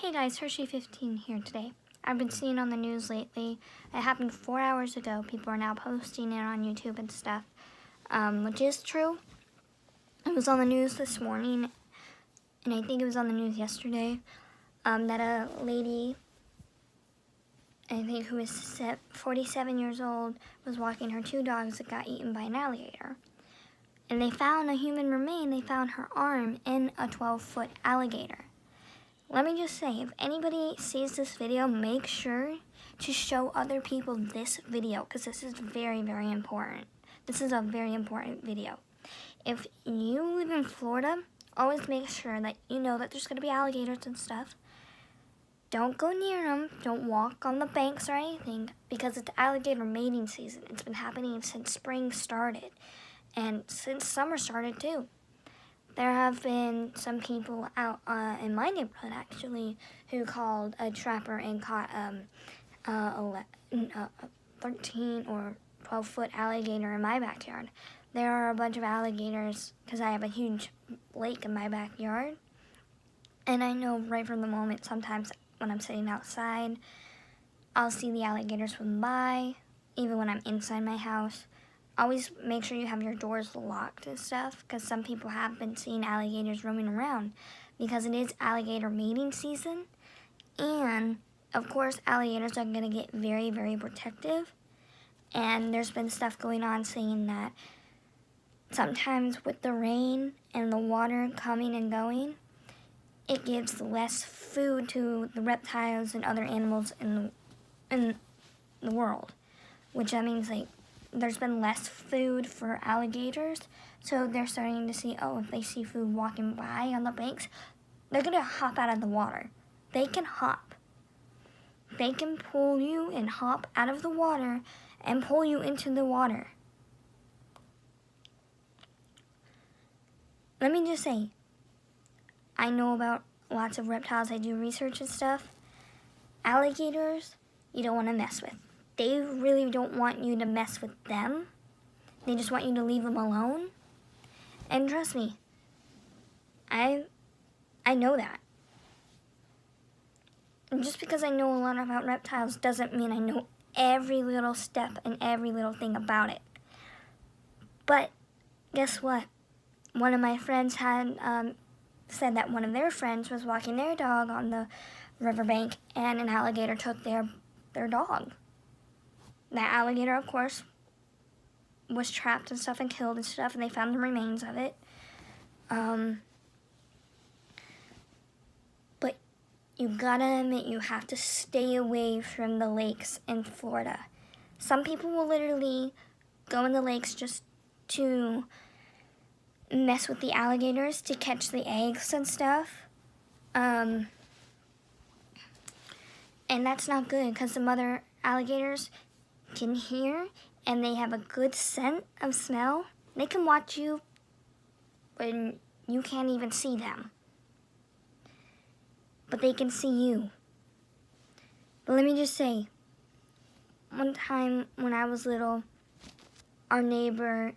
Hey guys, Hershey15 here today. I've been seeing on the news lately, it happened 4 hours ago, people are now posting it on YouTube and stuff, which is true. It was on the news this morning, and I think it was on the news yesterday, that a lady, I think who was 47 years old, was walking her 2 dogs that got eaten by an alligator. And they found a human remain, they found her arm in a 12-foot alligator. Let me just say, if anybody sees this video, make sure to show other people this video, because this is very, very important. This is a very important video. If you live in Florida, always make sure that you know that there's going to be alligators and stuff. Don't go near them. Don't walk on the banks or anything, because it's alligator mating season. It's been happening since spring started, and since summer started too. There have been some people out in my neighborhood, actually, who called a trapper and caught a 13 or 12-foot alligator in my backyard. There are a bunch of alligators because I have a huge lake in my backyard. And I know right from the moment, sometimes when I'm sitting outside, I'll see the alligators swim by, even when I'm inside my house. Always make sure you have your doors locked and stuff, because some people have been seeing alligators roaming around, because it is alligator mating season, and of course alligators are going to get very, very protective, and there's been stuff going on saying that sometimes with the rain and the water coming and going, it gives less food to the reptiles and other animals in the world, which that means like there's been less food for alligators, so they're starting to see, oh, if they see food walking by on the banks, they're going to hop out of the water. They can hop. They can pull you and hop out of the water and pull you into the water. Let me just say, I know about lots of reptiles. I do research and stuff. Alligators, you don't want to mess with. They really don't want you to mess with them. They just want you to leave them alone. And trust me, I know that. And just because I know a lot about reptiles doesn't mean I know every little step and every little thing about it. But guess what? One of my friends had said that one of their friends was walking their dog on the riverbank and an alligator took their dog. That alligator, of course, was trapped and stuff and killed and stuff, and they found the remains of it. But you gotta admit, you have to stay away from the lakes in Florida. Some people will literally go in the lakes just to mess with the alligators to catch the eggs and stuff. And that's not good, because the mother alligators can hear, and they have a good scent of smell. They can watch you when you can't even see them, but they can see you. But let me just say, one time when I was little, our neighbor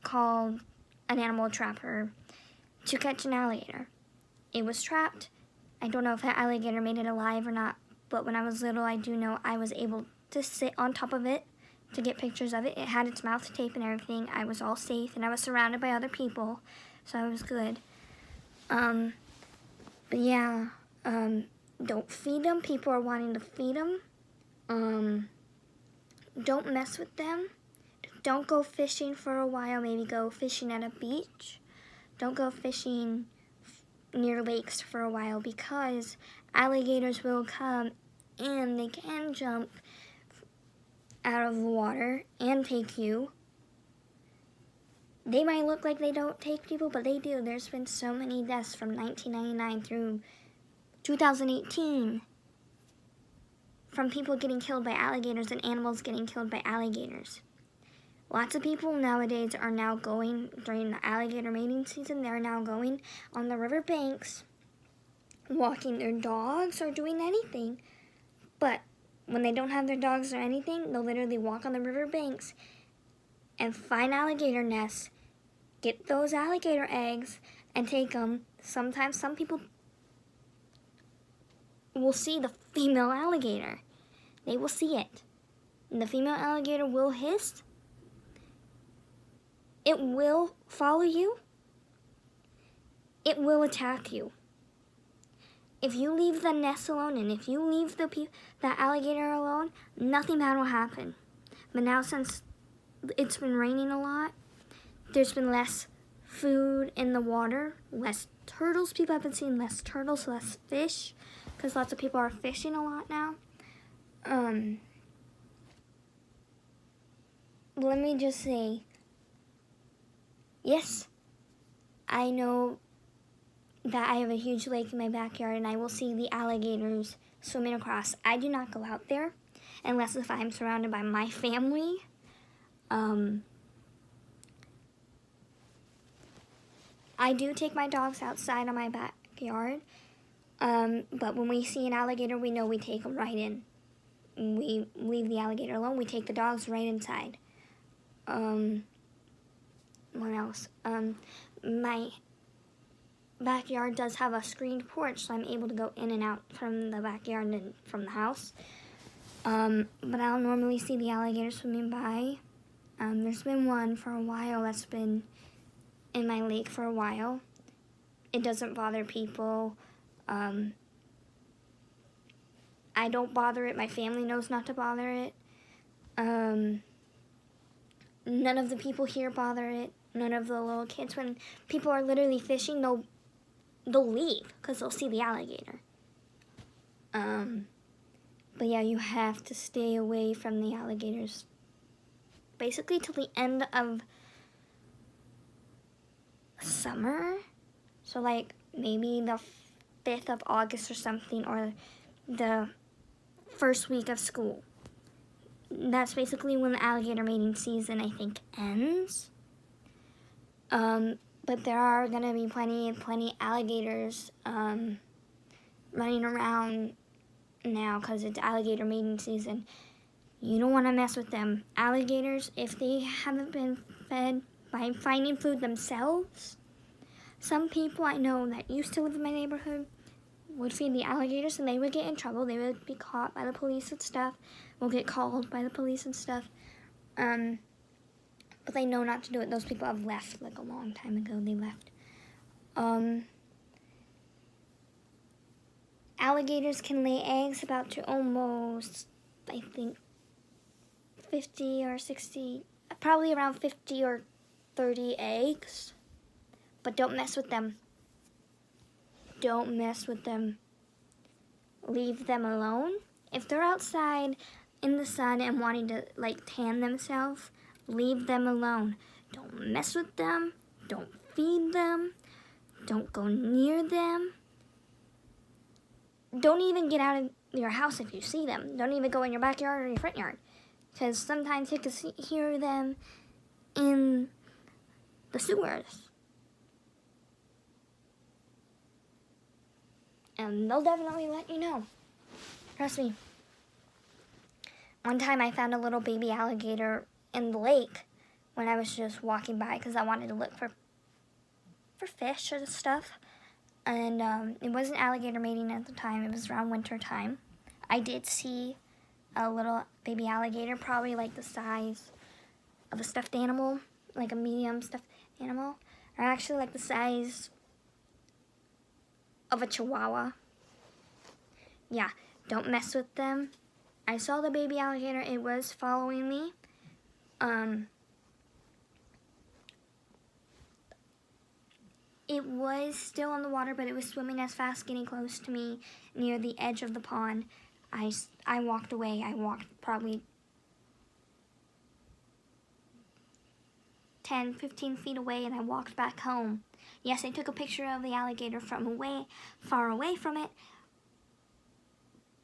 called an animal trapper to catch an alligator. It was trapped. I don't know if that alligator made it alive or not, but when I was little, I do know I was able to sit on top of it to get pictures of it. It had its mouth taped and everything. I was all safe, and I was surrounded by other people, so I was good. But yeah, don't feed them. People are wanting to feed them. Don't mess with them. Don't go fishing for a while. Maybe go fishing at a beach. Don't go fishing near lakes for a while, because alligators will come and they can jump out of the water and take you. They might look like they don't take people, but they do. There's been so many deaths from 1999 through 2018 from people getting killed by alligators and animals getting killed by alligators. Lots of people nowadays are now going, during the alligator mating season, they're now going on the river banks, walking their dogs or doing anything. But when they don't have their dogs or anything, they'll literally walk on the river banks and find alligator nests, get those alligator eggs, and take them. Sometimes some people will see the female alligator. They will see it. And the female alligator will hiss. It will follow you. It will attack you. If you leave the nest alone and if you leave the alligator alone, nothing bad will happen. But now since it's been raining a lot, there's been less food in the water, less turtles. People have been seeing less turtles, less fish, because lots of people are fishing a lot now. Let me just say, yes, I know that I have a huge lake in my backyard and I will see the alligators swimming across. I do not go out there unless if I'm surrounded by my family. I do take my dogs outside on my backyard, but when we see an alligator, we know we take them right in. We leave the alligator alone. We take the dogs right inside. What else? My backyard does have a screened porch, so I'm able to go in and out from the backyard and from the house. But I'll normally see the alligator swimming by. There's been one for a while that's been in my lake for a while. It doesn't bother people. I don't bother it. My family knows not to bother it. None of the people here bother it. None of the little kids. When people are literally fishing, they'll leave because they'll see the alligator. But yeah, you have to stay away from the alligators basically till the end of summer. So like maybe the 5th of August or something, or the first week of school. That's basically when the alligator mating season, I think, ends. But there are gonna be plenty alligators running around now because it's alligator mating season. You don't want to mess with them. Alligators, if they haven't been fed by finding food themselves, some people I know that used to live in my neighborhood would feed the alligators and they would get in trouble. They would be caught by the police and stuff. Will get called by the police and stuff. But they know not to do it. Those people have left like a long time ago. They left. Alligators can lay eggs about to almost, I think, 50 or 60, probably around 50 or 30 eggs. But don't mess with them. Don't mess with them. Leave them alone. If they're outside in the sun and wanting to like tan themselves, leave them alone. Don't mess with them. Don't feed them. Don't go near them. Don't even get out of your house if you see them. Don't even go in your backyard or your front yard. Because sometimes you can hear them in the sewers. And they'll definitely let you know. Trust me. One time I found a little baby alligator in the lake when I was just walking by because I wanted to look for fish or stuff. And it wasn't alligator mating at the time. It was around winter time. I did see a little baby alligator, probably like the size of a stuffed animal, like a medium stuffed animal, or actually like the size of a chihuahua. Yeah, don't mess with them. I saw the baby alligator. It was following me. It was still in the water, but it was swimming as fast, getting close to me near the edge of the pond. I walked away. I walked probably 10, 15 feet away, and I walked back home. Yes, I took a picture of the alligator from far away from it.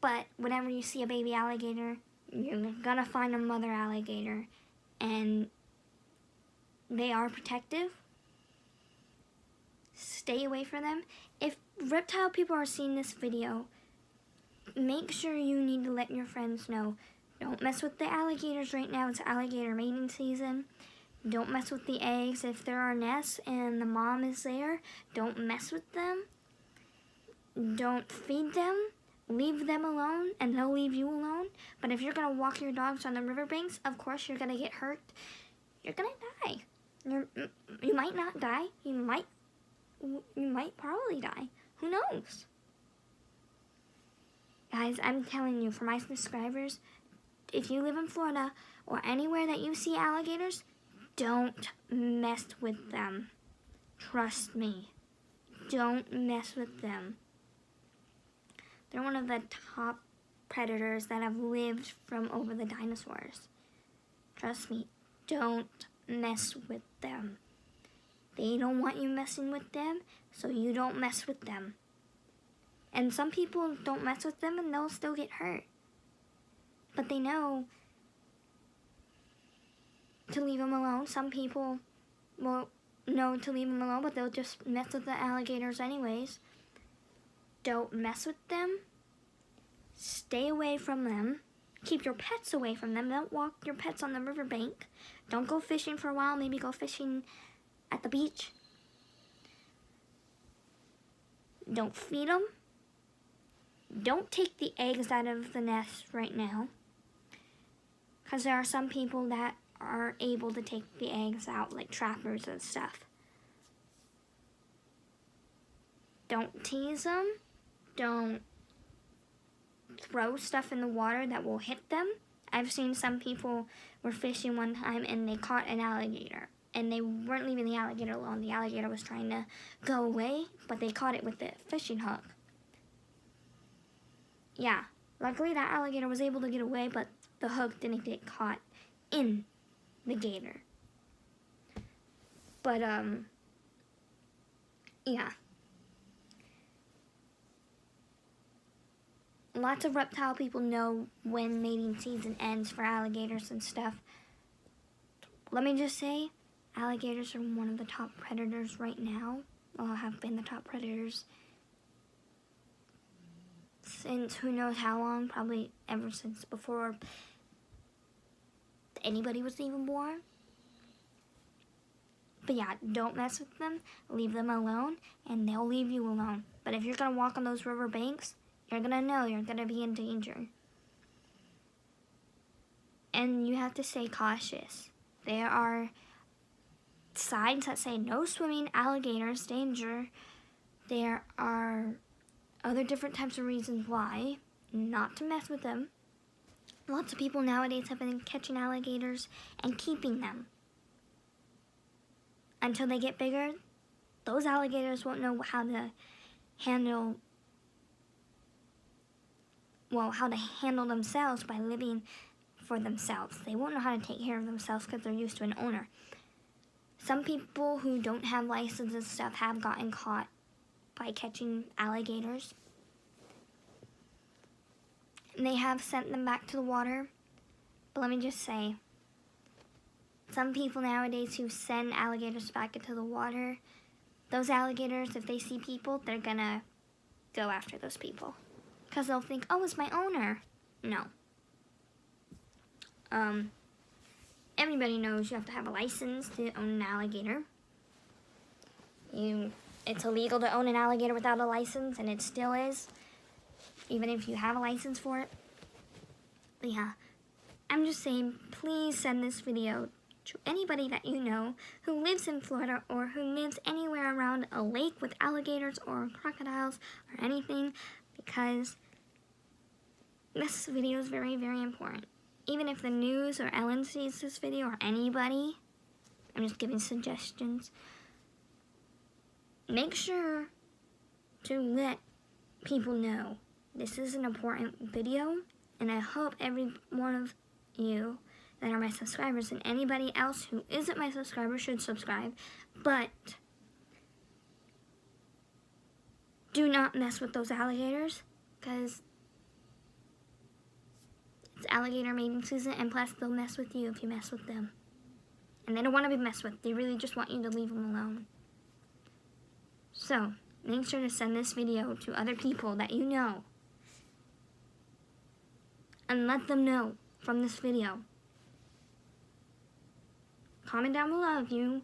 But whenever you see a baby alligator, you're gonna find a mother alligator, and they are protective. Stay away from them. If reptile people are seeing this video, make sure you need to let your friends know. Don't mess with the alligators right now. It's alligator mating season. Don't mess with the eggs. If there are nests and the mom is there, don't mess with them. Don't feed them. leave them alone and they'll leave you alone. But if you're going to walk your dogs on the riverbanks, of course you're going to get hurt. You're going to die. You might not die. You might probably die. Who knows? Guys, I'm telling you, for my subscribers, if you live in Florida or anywhere that you see alligators, don't mess with them. Trust me. Don't mess with them. They're one of the top predators that have lived from over the dinosaurs. Trust me, don't mess with them. They don't want you messing with them, so you don't mess with them. And some people don't mess with them and they'll still get hurt. But they know to leave them alone. Some people will know to leave them alone, but they'll just mess with the alligators anyways. Don't mess with them. Stay away from them. Keep your pets away from them. Don't walk your pets on the riverbank. Don't go fishing for a while. Maybe go fishing at the beach. Don't feed them. Don't take the eggs out of the nest right now, because there are some people that are able to take the eggs out, like trappers and stuff. Don't tease them. Don't throw stuff in the water that will hit them. I've seen some people were fishing one time and they caught an alligator. And they weren't leaving the alligator alone. The alligator was trying to go away, but they caught it with the fishing hook. Yeah, luckily that alligator was able to get away, but the hook didn't get caught in the gator. But, yeah. Lots of reptile people know when mating season ends for alligators and stuff. Let me just say, alligators are one of the top predators right now. Well, have been the top predators since who knows how long, probably ever since before anybody was even born. But yeah, don't mess with them, leave them alone, and they'll leave you alone. But if you're gonna walk on those river banks, you're gonna know you're gonna be in danger. And you have to stay cautious. There are signs that say no swimming, alligators, danger. There are other different types of reasons why not to mess with them. Lots of people nowadays have been catching alligators and keeping them. Until they get bigger, those alligators won't know how to handle themselves by living for themselves. They won't know how to take care of themselves because they're used to an owner. Some people who don't have licenses and stuff have gotten caught by catching alligators. And they have sent them back to the water. But let me just say, some people nowadays who send alligators back into the water, those alligators, if they see people, they're gonna go after those people. Because they'll think, oh, it's my owner. No. Everybody knows you have to have a license to own an alligator. It's illegal to own an alligator without a license, and it still is, even if you have a license for it. But yeah, I'm just saying, please send this video to anybody that you know who lives in Florida or who lives anywhere around a lake with alligators or crocodiles or anything, because this video is very, very important. Even if the news or Ellen sees this video or anybody, I'm just giving suggestions. Make sure to let people know this is an important video, and I hope every one of you that are my subscribers and anybody else who isn't my subscriber should subscribe, but do not mess with those alligators, because it's alligator mating season, and plus they'll mess with you if you mess with them. And they don't want to be messed with. They really just want you to leave them alone. So, make sure to send this video to other people that you know. And let them know from this video. Comment down below if you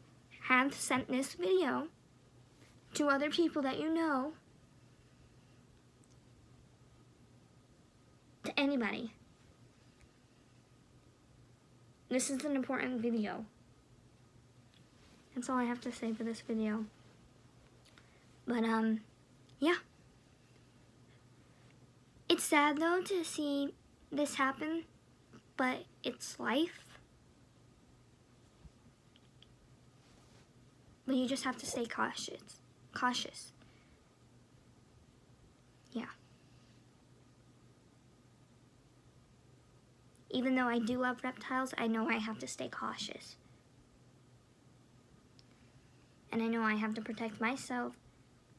have sent this video to other people that you know. anybody. This is an important video. That's all I have to say for this video. But, yeah. It's sad, though, to see this happen, but it's life. But you just have to stay cautious. Yeah. Even though I do love reptiles, I know I have to stay cautious. And I know I have to protect myself,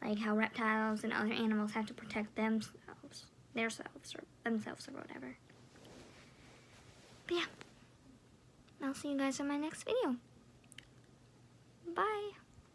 like how reptiles and other animals have to protect themselves, or whatever. But yeah, I'll see you guys in my next video. Bye.